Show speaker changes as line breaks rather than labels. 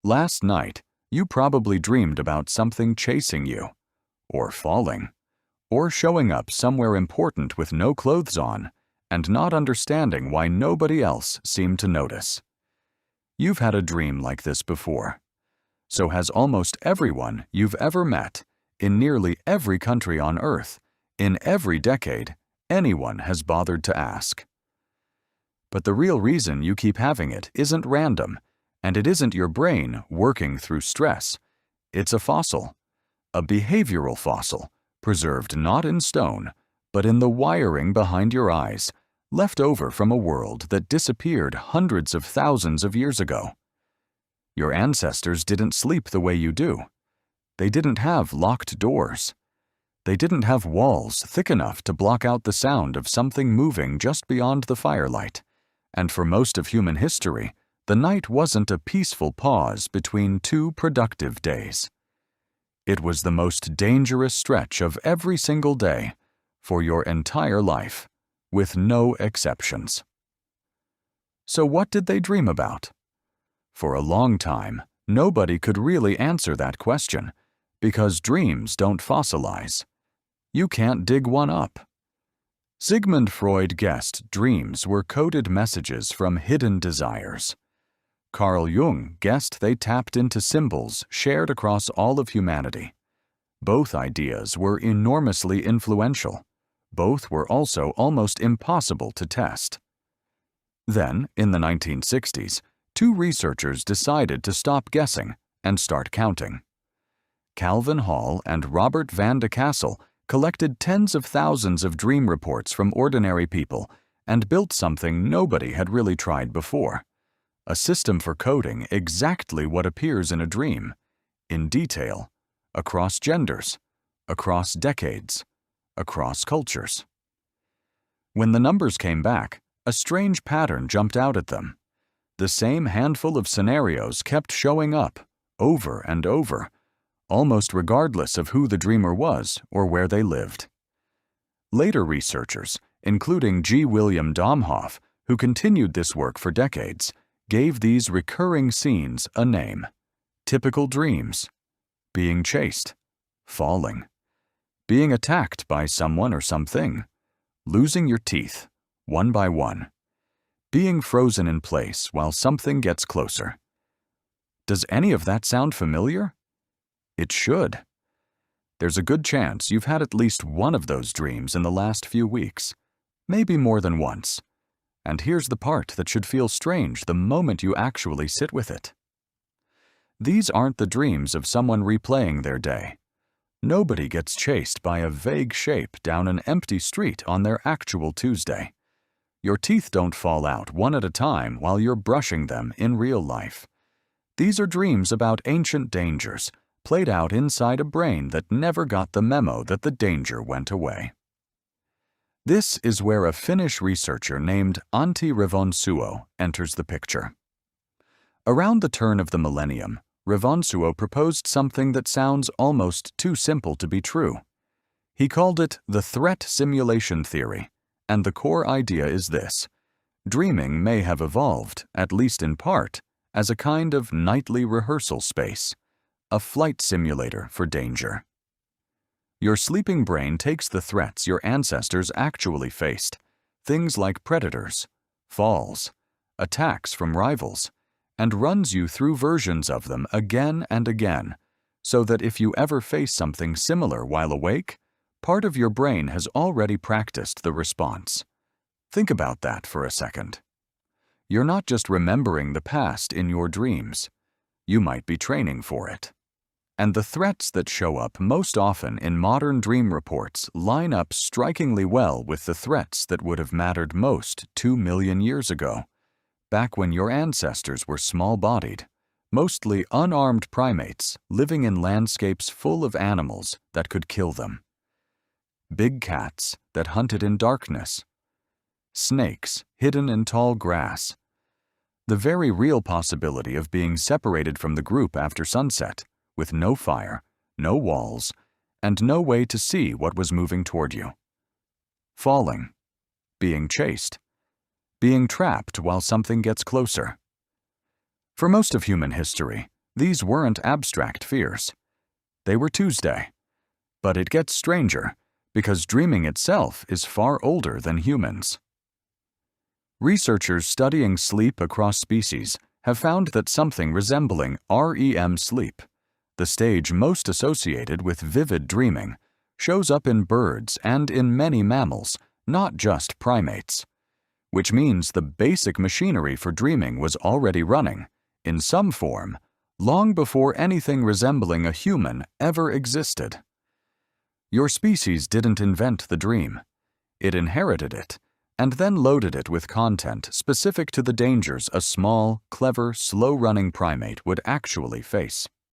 Last night, you probably dreamed about something chasing you, or falling, or showing up somewhere important with no clothes on and not understanding why nobody else seemed to notice. You've had a dream like this before. So has almost everyone you've ever met, in nearly every country on Earth, in every decade, anyone has bothered to ask. But the real reason you keep having it isn't random, and it isn't your brain working through stress. It's a fossil, a behavioral fossil, preserved not in stone, but in the wiring behind your eyes, left over from a world that disappeared hundreds of thousands of years ago. Your ancestors didn't sleep the way you do. They didn't have locked doors. They didn't have walls thick enough to block out the sound of something moving just beyond the firelight. And for most of human history, the night wasn't a peaceful pause between two productive days. It was the most dangerous stretch of every single day for your entire life, with no exceptions. So what did they dream about? For a long time, nobody could really answer that question, because dreams don't fossilize. You can't dig one up. Sigmund Freud guessed dreams were coded messages from hidden desires. Carl Jung guessed they tapped into symbols shared across all of humanity. Both ideas were enormously influential. Both were also almost impossible to test. Then, in the 1960s, two researchers decided to stop guessing and start counting. Calvin Hall and Robert Van de Castle collected tens of thousands of dream reports from ordinary people and built something nobody had really tried before. A system for coding exactly what appears in a dream, in detail, across genders, across decades, across cultures. When the numbers came back, a strange pattern jumped out at them. The same handful of scenarios kept showing up, over and over, almost regardless of who the dreamer was or where they lived. Later researchers, including G. William Domhoff, who continued this work for decades, gave these recurring scenes a name: typical dreams, being chased, falling, being attacked by someone or something, losing your teeth, one by one, being frozen in place while something gets closer. Does any of that sound familiar? It should. There's a good chance you've had at least one of those dreams in the last few weeks, maybe more than once. And here's the part that should feel strange the moment you actually sit with it. These aren't the dreams of someone replaying their day. Nobody gets chased by a vague shape down an empty street on their actual Tuesday. Your teeth don't fall out one at a time while you're brushing them in real life. These are dreams about ancient dangers, played out inside a brain that never got the memo that the danger went away. This is where a Finnish researcher named Antti Revonsuo enters the picture. Around the turn of the millennium, Revonsuo proposed something that sounds almost too simple to be true. He called it the threat simulation theory, and the core idea is this: dreaming may have evolved, at least in part, as a kind of nightly rehearsal space, a flight simulator for danger. Your sleeping brain takes the threats your ancestors actually faced, things like predators, falls, attacks from rivals, and runs you through versions of them again and again, so that if you ever face something similar while awake, part of your brain has already practiced the response. Think about that for a second. You're not just remembering the past in your dreams. You might be training for it. And the threats that show up most often in modern dream reports line up strikingly well with the threats that would have mattered most 2 million years ago, back when your ancestors were small-bodied, mostly unarmed primates living in landscapes full of animals that could kill them. Big cats that hunted in darkness, snakes hidden in tall grass, the very real possibility of being separated from the group after sunset, with no fire, no walls, and no way to see what was moving toward you. Falling, being chased, being trapped while something gets closer. For most of human history, These weren't abstract fears. They were Tuesday. But it gets stranger, because dreaming itself is far older than humans. Researchers studying sleep across species have found that something resembling REM sleep, the stage most associated with vivid dreaming, shows up in birds and in many mammals, not just primates. Which means the basic machinery for dreaming was already running, in some form, long before anything resembling a human ever existed. Your species didn't invent the dream. It inherited it, and then loaded it with content specific to the dangers a small, clever, slow-running primate would actually face.